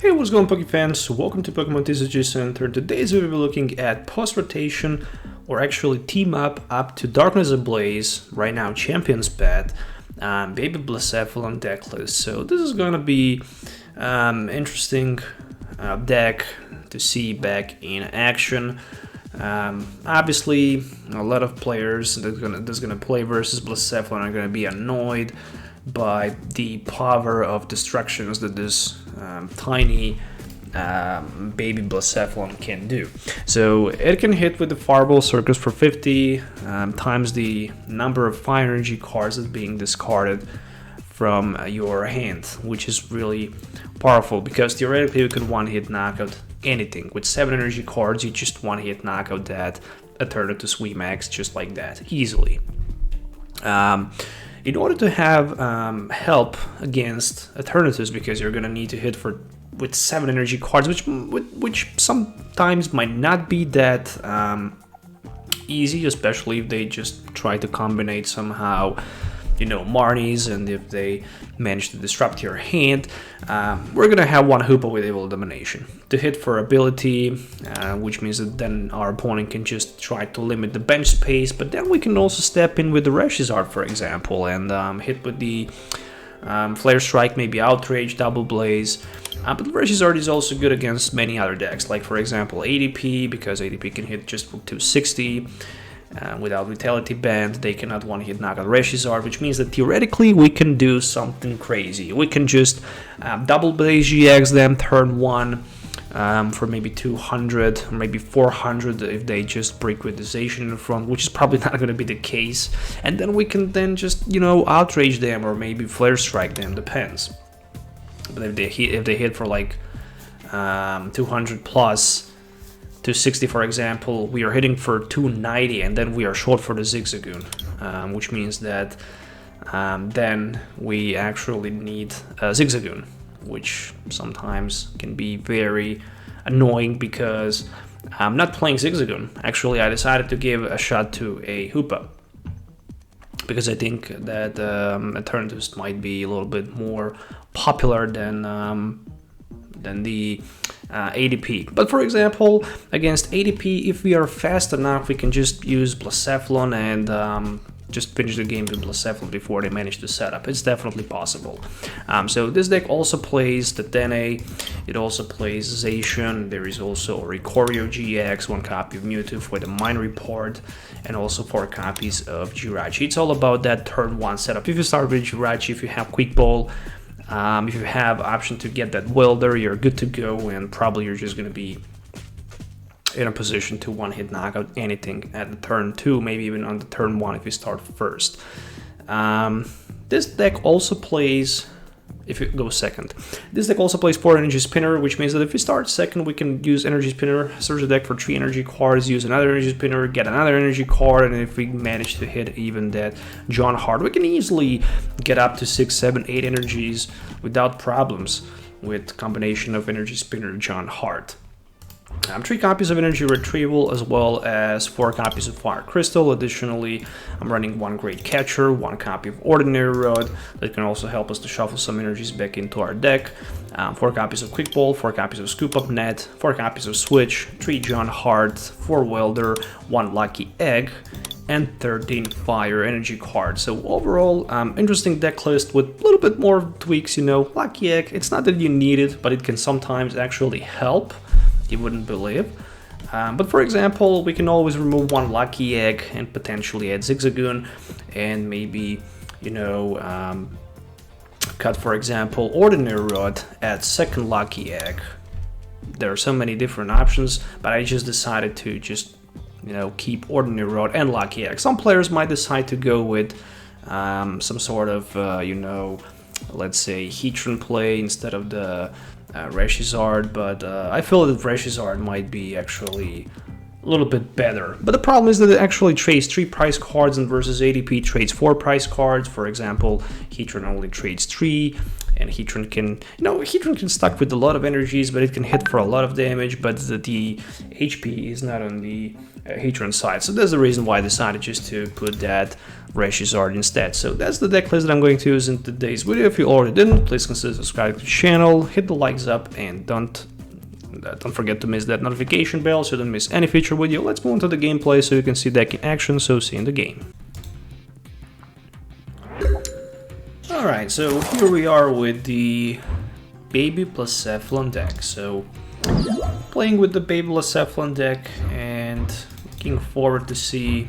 Hey, what's going on, Poke fans? Welcome to Pokemon TCG Center. In today's video, we'll be looking at post-rotation, or actually team up to Darkness Ablaze, right now Champion's Bet, Baby Blacephalon deck list. So this is going to be interesting deck to see back in action. Obviously, a lot of players that's gonna play versus Blacephalon are gonna be annoyed by the power of destructions that this tiny baby Blacephalon can do. So it can hit with the Fireball Circus for 50 times the number of fire energy cards that's being discarded from your hand, which is really powerful because theoretically you could one-hit knockout anything. With 7 energy cards, you just one-hit knockout that Eternatus VMAX just like that, easily. In order to have help against Eternatus, because you're gonna need to hit with 7 energy cards, which sometimes might not be that easy, especially if they just try to combine somehow, you know, Marnies, and if they manage to disrupt your hand. We're gonna have one Hoopa with Evil Domination to hit for ability, which means that then our opponent can just try to limit the bench space, but then we can also step in with the Reshizard, for example, and hit with the Flare Strike, maybe Outrage, Double Blaze. But Reshizard is also good against many other decks, like for example ADP, because ADP can hit just for 260. Without Vitality Band, they cannot one-hit knock out Reshizard, which means that theoretically we can do something crazy. We can just Double Blaze GX them turn 1 for maybe 200 or maybe 400 if they just break Liquidization in the front, which is probably not going to be the case. And then we can then just, you know, Outrage them or maybe Flare Strike them, depends. But if they hit for like 200 plus, 260 for example, we are hitting for 290 and then we are short for the Zigzagoon, which means that then we actually need a Zigzagoon, which sometimes can be very annoying because I'm not playing Zigzagoon. Actually, I decided to give a shot to a Hoopa because I think that Eternatus might be a little bit more popular than the ADP. But for example, against ADP, if we are fast enough, we can just use Blacephalon and just finish the game with Blacephalon before they manage to set up. It's definitely possible. So this deck also plays the Dene, it also plays Zacian, there is also Ricorio GX, 1 copy of Mewtwo for the Mine Report, and also 4 copies of Jirachi. It's all about that turn 1 setup. If you start with Jirachi, if you have Quick Ball, if you have option to get that welder, you're good to go, and probably you're just going to be in a position to one-hit knockout anything at the turn 2, maybe even on the turn 1 if you start first. This deck also plays, if you go second, this deck also plays 4 Energy Spinner, which means that if we start second, we can use Energy Spinner, search the deck for 3 energy cards, use another Energy Spinner, get another energy card, and if we manage to hit even that John Hart, we can easily get up to 6, 7, 8 energies without problems with combination of Energy Spinner John Hart. 3 copies of Energy Retrieval as well as 4 copies of Fire Crystal. Additionally, I'm running 1 Great Catcher, 1 copy of Ordinary Rod that can also help us to shuffle some energies back into our deck. 4 copies of Quick Ball, 4 copies of Scoop Up Net, 4 copies of Switch, 3 John Hart, 4 Welder, 1 Lucky Egg, and 13 Fire Energy cards. So overall, interesting deck list with a little bit more tweaks, you know. Lucky Egg, it's not that you need it, but it can sometimes actually help. You wouldn't believe. But for example, we can always remove 1 Lucky Egg and potentially add Zigzagoon, and maybe, you know, cut, for example, Ordinary Rod, add 2nd Lucky Egg. There are so many different options, but I just decided to just, you know, keep Ordinary Rod and Lucky Egg. Some players might decide to go with some sort of, you know, let's say Heatran play instead of the Reshizard, but I feel that Reshizard might be actually a a little bit better. But the problem is that it actually trades 3 price cards and versus ADP trades 4 price cards. For example, Heatran only trades 3, and Heatran can, Heatran can stuck with a lot of energies, but it can hit for a lot of damage, but the HP is not on the Heatran side. So that's the reason why I decided just to put that Reshizard instead. So that's the deck list that I'm going to use in today's video. If you already didn't, please consider subscribing to the channel, hit the likes up, and don't forget to miss that notification bell so you don't miss any future video. Let's move on to the gameplay so you can see deck in action, so see you in the game. Alright, so here we are with the Baby Blacephalon deck. So, playing with the Baby Blacephalon deck and looking forward to see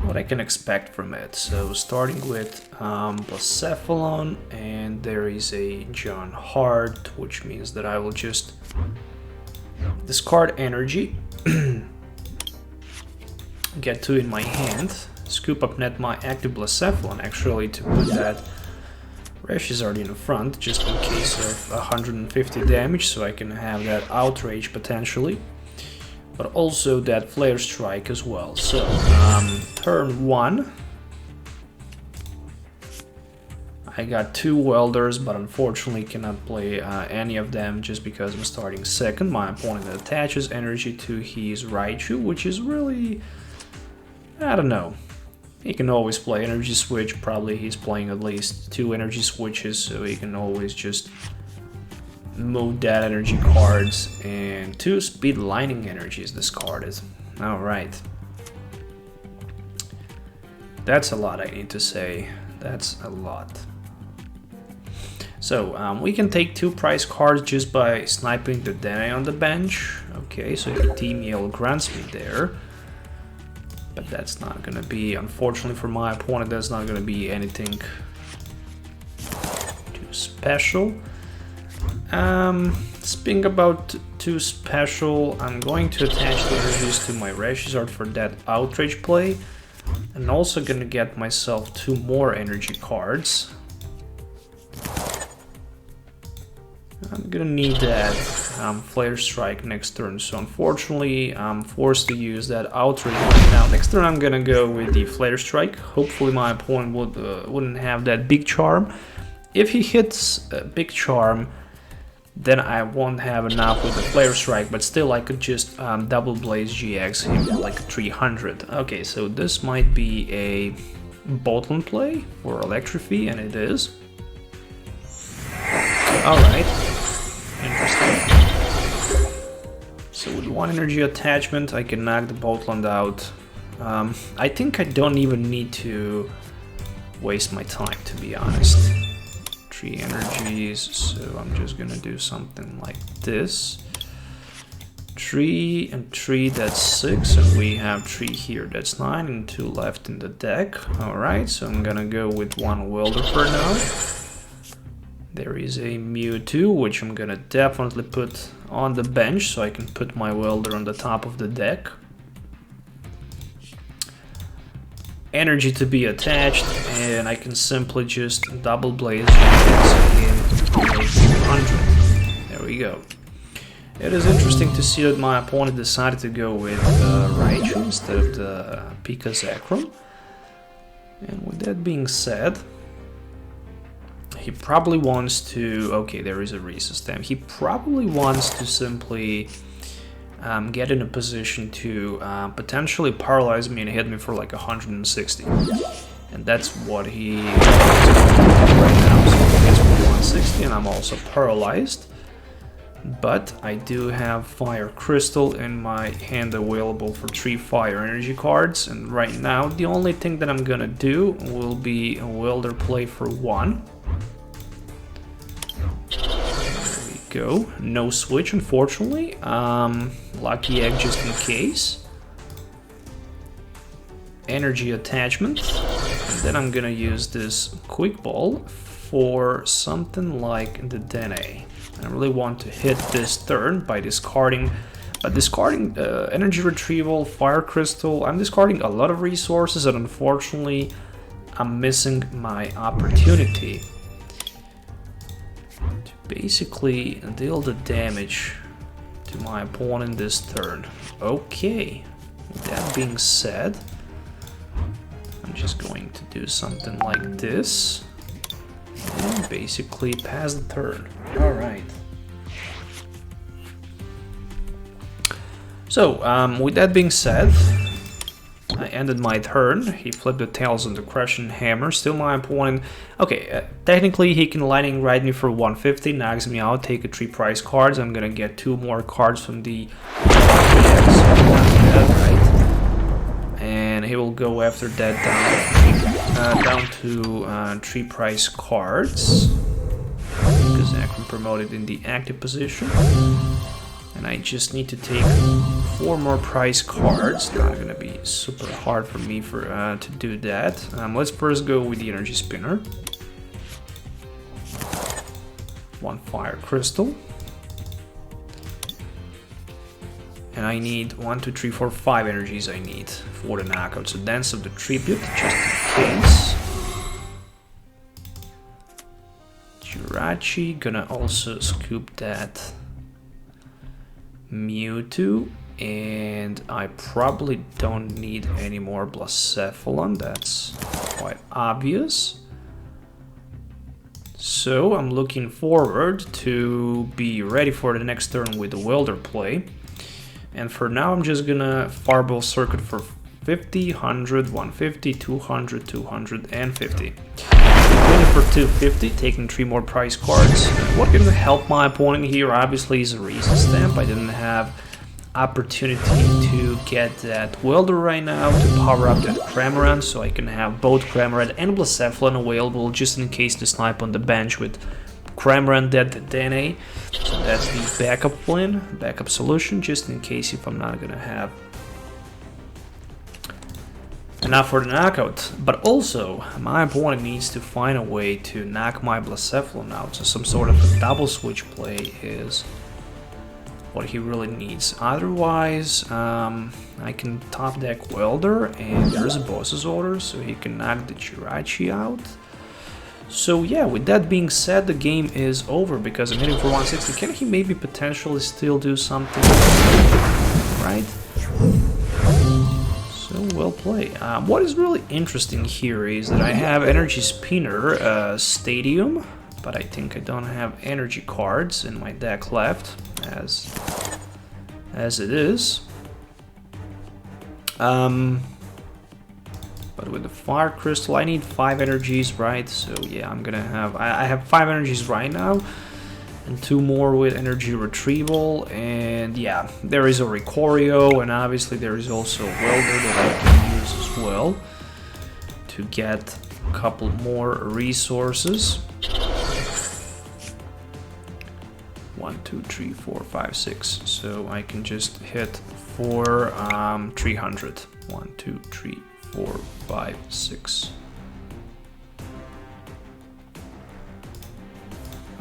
what I can expect from it. So, starting with Blacephalon, and there is a John Hart, which means that I will just discard energy, get 2 in my hand, scoop up net my active Blacephalon actually to put that Reshizard in the front just in case of 150 damage, so I can have that outrage potentially, but also that flare strike as well. So turn 1 I got 2 welders, but unfortunately cannot play any of them just because I'm starting second. My opponent attaches energy to his Raichu, which is really, I don't know. He can always play energy switch, probably he's playing at least 2 energy switches, so he can always just move that energy cards, and 2 speed lightning energies discarded. Alright. That's a lot, I need to say. That's a lot. So, we can take 2 price cards just by sniping the Dene on the bench. Okay, so he Team Yell grants me there. But that's not gonna be, unfortunately for my opponent, that's not gonna be anything too special. Speaking about too special, I'm going to attach the energies to my Reshizard for that outrage play. And also gonna get myself 2 more energy cards. I'm gonna need that Flare Strike next turn, so unfortunately I'm forced to use that outrage right now. Next turn I'm gonna go with the Flare Strike. Hopefully my opponent wouldn't have that Big Charm. If he hits a Big Charm, then I won't have enough with the Flare Strike, but still I could just double Blaze GX him like 300. Okay, so this might be a Botlane play for Electrify, and it is. Alright, interesting. So with 1 energy attachment I can knock the Botlane out. I think I don't even need to waste my time, to be honest. 3 energies, so I'm just gonna do something like this. 3 and 3, that's 6, and we have 3 here, that's 9, and 2 left in the deck. Alright, so I'm gonna go with 1 welder for now. There is a Mewtwo, which I'm gonna definitely put on the bench so I can put my welder on the top of the deck. Energy to be attached, and I can simply just double Blaze in 100. There we go. It is interesting to see that my opponent decided to go with Raichu instead of the Pika Zekrom. And with that being said, he probably wants to... Okay, there is a resist. He probably wants to simply get in a position to potentially paralyze me and hit me for like 160. And that's what he right now. So he hits me 160 and I'm also paralyzed. But I do have Fire Crystal in my hand available for 3 fire energy cards. And right now the only thing that I'm gonna do will be a welder play for 1. Go. No switch, unfortunately. Lucky Egg just in case. Energy attachment. And then I'm gonna use this Quick Ball for something like the Dene. I really want to hit this turn by discarding energy retrieval, Fire Crystal. I'm discarding a lot of resources, and unfortunately I'm missing my opportunity to basically deal the damage to my opponent this turn. Okay, with that being said, I'm just going to do something like this and basically pass the turn. Alright. So, with that being said, I ended my turn. He flipped the tails on the crushing hammer. Still my opponent. Okay, technically he can lightning ride me for 150, knocks me out, take a 3 prize cards. I'm gonna get 2 more cards from the and he will go after that down to 3 prize cards because Akron promoted in the active position. And I just need to take 4 more prize cards. Not gonna be super hard for me to do that. Let's first go with the energy spinner. 1 fire crystal. And I need 1, 2, 3, 4, 5 energies I need for the knockout. So Dance of the Tribute, just in case. Jirachi, gonna also scoop that Mewtwo, and I probably don't need any more Blacephalon, that's quite obvious. So I'm looking forward to be ready for the next turn with the Welder play. And for now I'm just gonna Fireball Circuit for 50, 100, 150, 200, 250. Winning for 250, taking 3 more prize cards. What can help my opponent here obviously is a Reason Stamp. I didn't have opportunity to get that Welder right now to power up that Cramorant, so I can have both Cramorant and Blacephalon available just in case to snipe on the bench with Cramorant dead Dene. So that's the backup plan, backup solution, just in case if I'm not gonna have enough for the knockout. But also, my opponent needs to find a way to knock my Blacephalon out, so some sort of a double switch play is what he really needs. Otherwise, I can top deck Welder, and there's a boss's order, so he can knock the Jirachi out. So yeah, with that being said, the game is over because I'm hitting for 160. Can he maybe potentially still do something? Right? So well played. What is really interesting here is that I have Energy Spinner, Stadium, but I think I don't have energy cards in my deck left, as it is. But with the Fire Crystal, I need 5 energies, right? So yeah, I'm gonna have... I have 5 energies right now, and 2 more with Energy Retrieval, and yeah, there is a Ricorio, and obviously there is also a Welder that I can use as well to get a couple more resources. 1, 2, 3, 4, 5, 6. So I can just hit for 300. 1, 2, 3, 4, 5, 6.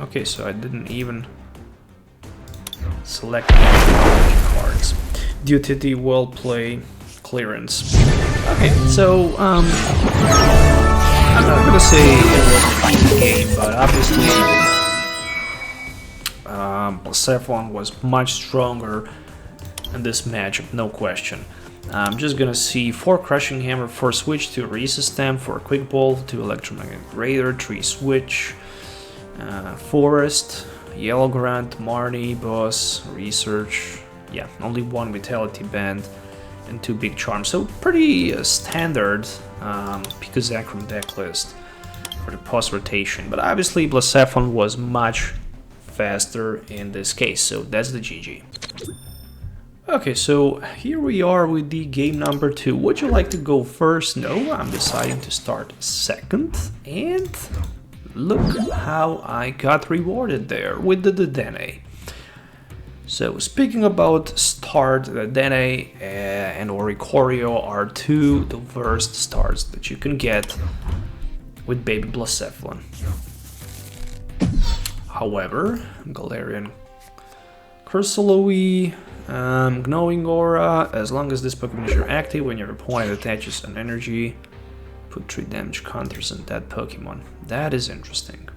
Okay, so I didn't even select cards due to the well play clearance. Okay, so I'm not gonna say it was an easy game, but obviously Blacephalon was much stronger in this matchup, no question. I'm just gonna see 4 Crushing Hammer, 4 Switch, 2 Reason Stamp, 4 Quick Ball, 2 Electromagnetic Raider, 3 Switch, Forest, Yellow Grunt, Marnie, Boss, Research, yeah, only 1 Vitality Band, and 2 Big Charms. So pretty standard Pikazacrum deck list for the post rotation, but obviously Blacephalon was much faster in this case, so that's the GG. Okay, so here we are with the game number 2. Would you like to go first? No, I'm deciding to start second, and look how I got rewarded there with the Dene. So speaking about start, the Dene and Oricorio are 2 the worst starts that you can get with Baby Blacephalon. However, Galarian Cursola, Gnawing Aura, as long as this Pokemon is active, when your opponent attaches an energy, put 3 damage counters on that Pokemon. That is interesting.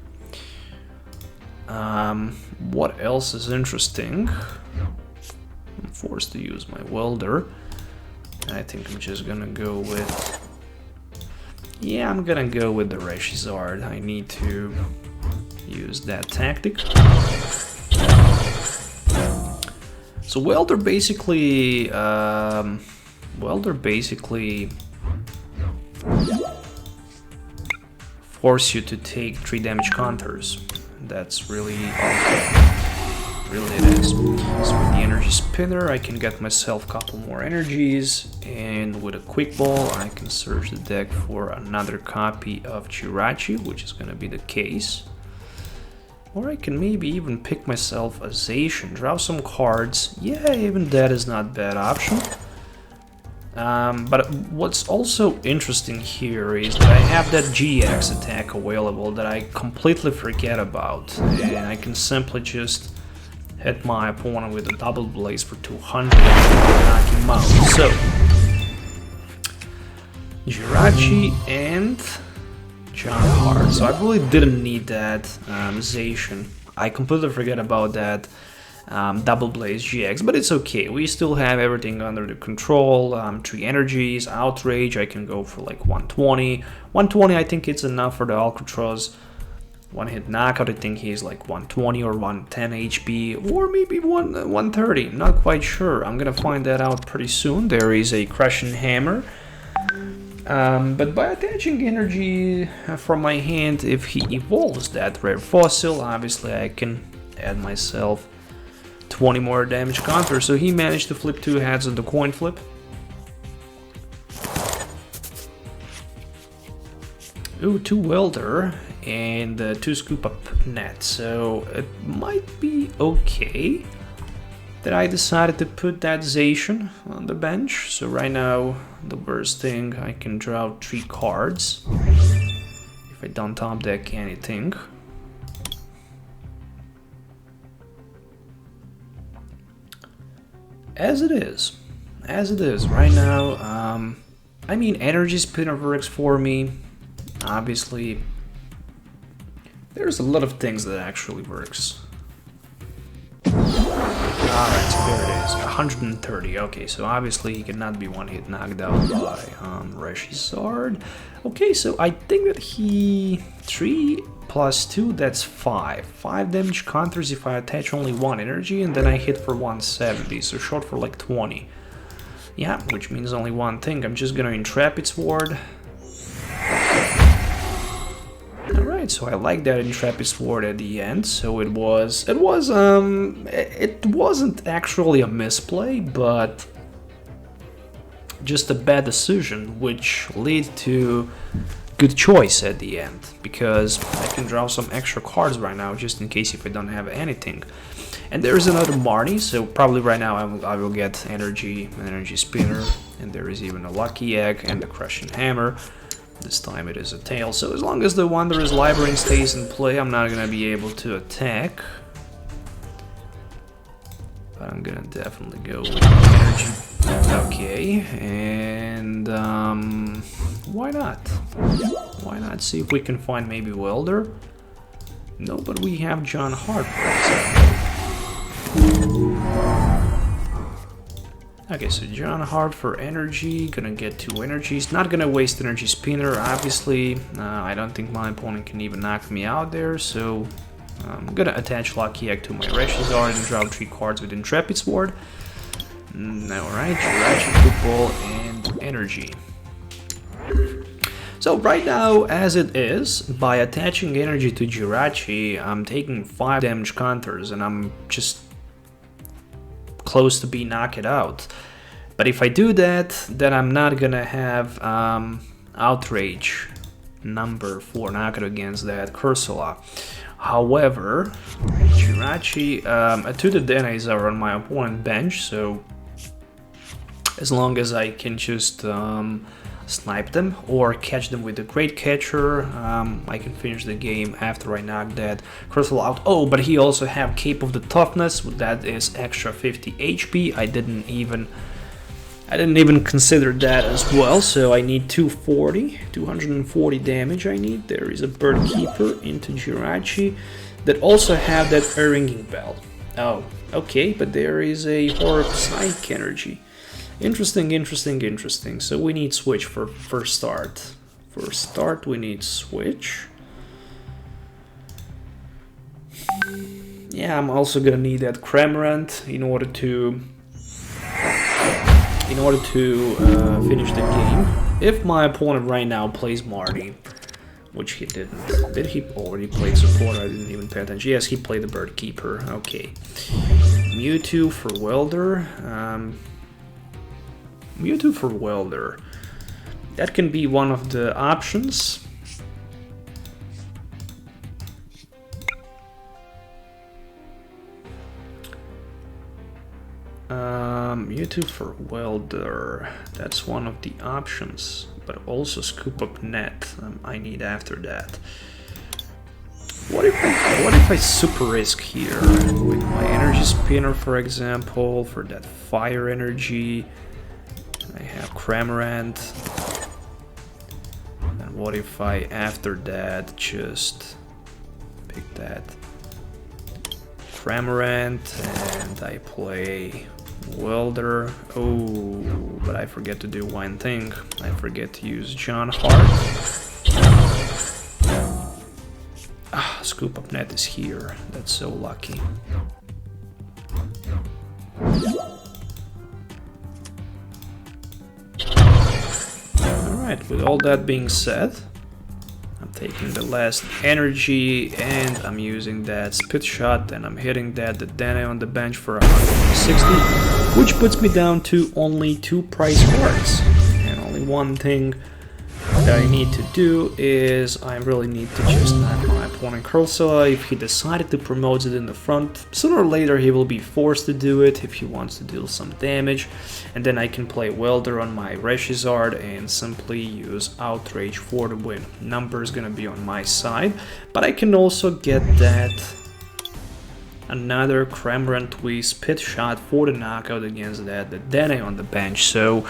What else is interesting? forced to use my welder. I think I'm just gonna go with... Yeah, I'm gonna go with the Reshizard. I need to use that tactic. So welder basically force you to take 3 damage counters. That's really awful. Really it is. So with the energy spinner I can get myself a couple more energies, and with a quick ball I can search the deck for another copy of Jirachi, which is gonna be the case. Or I can maybe even pick myself a Zacian, draw some cards. Yeah, even that is not a bad option. But what's also interesting here is that I have that GX attack available that I completely forget about. And I can simply just hit my opponent with a double blaze for 200 and knock him out. So, Jirachi and John Hart. So I really didn't need that Zacian. I completely forget about that double blaze GX, but it's okay. We still have everything under the control. 3 energies, outrage. I can go for like 120. 120, I think it's enough for the Alcatraz. One hit knockout, I think he's like 120 or 110 HP, or maybe 130, not quite sure. I'm gonna find that out pretty soon. There is a Crushing Hammer. But by attaching energy from my hand, if he evolves that rare fossil, obviously I can add myself 20 more damage counter. So he managed to flip 2 heads on the coin flip. Ooh, 2 welder and 2 scoop up net. So it might be okay that I decided to put that Zacian on the bench. So right now, the worst thing, I can draw 3 cards if I don't top deck anything. As it is right now. I mean, energy spinner works for me. Obviously, there's a lot of things that actually works. Alright, so there it is, 130. Okay, so obviously he cannot be one hit knocked out by Reshizard. Okay, so I think that he 3 plus 2, that's 5. 5 damage counters if I attach only 1 energy, and then I hit for 170, so short for like 20. Yeah, which means only one thing. I'm just gonna Intrepid Sword. Alright, so I like that Intrepid Sword at the end. So it wasn't actually a misplay, but just a bad decision, which led to good choice at the end, because I can draw some extra cards right now, just in case if I don't have anything. And there's another Marnie, so probably right now I will get energy, an energy spinner, and there is even a lucky egg and a Crushing Hammer. This time it is a tail, so as long as the Wanderer's Library stays in play, I'm not gonna be able to attack. But I'm gonna definitely go with energy. Okay, and why not? Why not see if we can find maybe Welder? No, but we have John Hart, for example. Okay, so John Hart for energy, gonna get 2 energies, not gonna waste energy spinner, obviously. I don't think my opponent can even knock me out there, so I'm gonna attach Lucky Egg to my Reshizard and draw 3 cards with Intrepid Sword. Alright, Jirachi, Football, and energy. So right now, as it is, by attaching energy to Jirachi, I'm taking 5 damage counters, and I'm just close to be knocked out. But if I do that, then I'm not gonna have outrage number 4 knockout against that Cursula. However, Jirachi, to the Denes are on my opponent bench, so as long as I can just snipe them or catch them with a Great Catcher, I can finish the game after I knock that Cursula out. Oh, but he also have Cape of the Toughness, that is extra 50 HP. I didn't even consider that as well, so I need 240 damage I need. There is a Bird Keeper into Jirachi that also have that Ringing Bell. Oh, Okay, but there is a Horror Psych energy. Interesting, interesting, interesting. So we need switch for start. For start, we need switch. Yeah, I'm also gonna need that Cramorant in order to finish the game. If my opponent right now plays Marty, which he didn't. Did he already play support? I didn't even pay attention. Yes, he played the Bird Keeper. Okay. Mewtwo for Welder. Mewtwo for Welder. That can be one of the options. Mewtwo for Welder. That's one of the options. But also Scoop Up Net. I need after that. What if I super risk here with my Energy Spinner, for example, for that fire energy? I have Cramorant. And what if I after that just pick that Cramorant and I play Welder? Oh, but I forget to do one thing. I forget to use John Hart. Ah, Scoop Up Net is here. That's so lucky. Alright, with all that being said, I'm taking the last energy and I'm using that Spit Shot and I'm hitting that the Dene on the bench for 160, which puts me down to only 2 prize cards. And only one thing that I need to do is I really need to just knock my opponent Cursola. If he decided to promote it in the front, sooner or later he will be forced to do it if he wants to deal some damage. And then I can play Welder on my Reshizard and simply use Outrage for the win. Number is gonna be on my side, but I can also get that another Cramorant Spit Shot for the knockout against that the Dene on the bench. So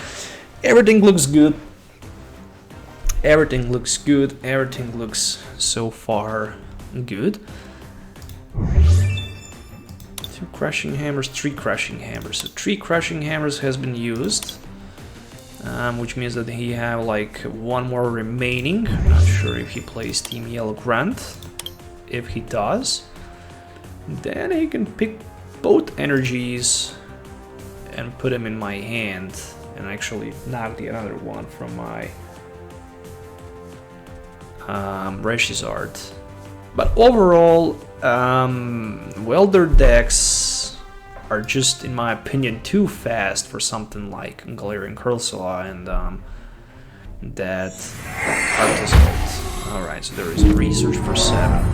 everything looks good. Everything looks good, everything looks so far good. 2 Crushing Hammers, 3 Crushing Hammers. So 3 Crushing Hammers has been used, which means that he have like 1 more remaining. I'm not sure if he plays Team Yellow Grunt. If he does, then he can pick both energies and put them in my hand and actually knock the other one from my Reshizard. But overall, Welder decks are just, in my opinion, too fast for something like Galarian Cursola and that Artisalt. Alright, so there is a research for 7.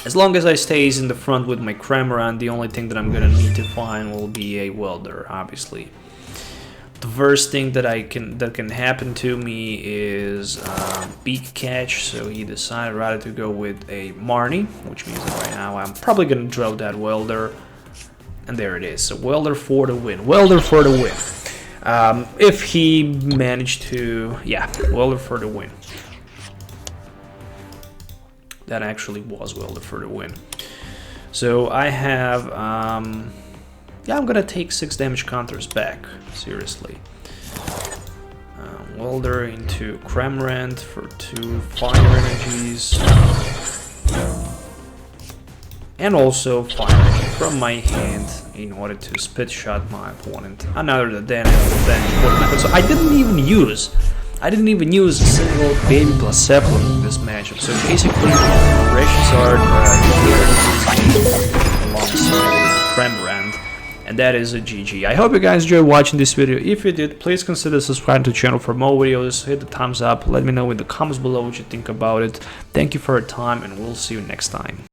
As long as I stays in the front with my Cramorant, the only thing that I'm gonna need to find will be a Welder, obviously. The worst thing that can happen to me is Beak Catch, so he decided rather to go with a Marnie, which means that right now I'm probably gonna draw that Welder, and there it is. So Welder for the win. Welder for the win. If he managed to, yeah, Welder for the win. That actually was Welder for the win. So I have, yeah, I'm gonna take 6 damage counters back. Seriously. Welder into Cramorant for 2 fire energies. And also fire energy from my hand in order to Spit Shot my opponent. Another Dene on the bench. So I didn't even use a single baby Blacephalon in this matchup. So basically, Reshizard alongside Cramorant. And that is a GG. I hope you guys enjoyed watching this video. If you did, please consider subscribing to the channel for more videos. Hit the thumbs up. Let me know in the comments below what you think about it. Thank you for your time, and we'll see you next time.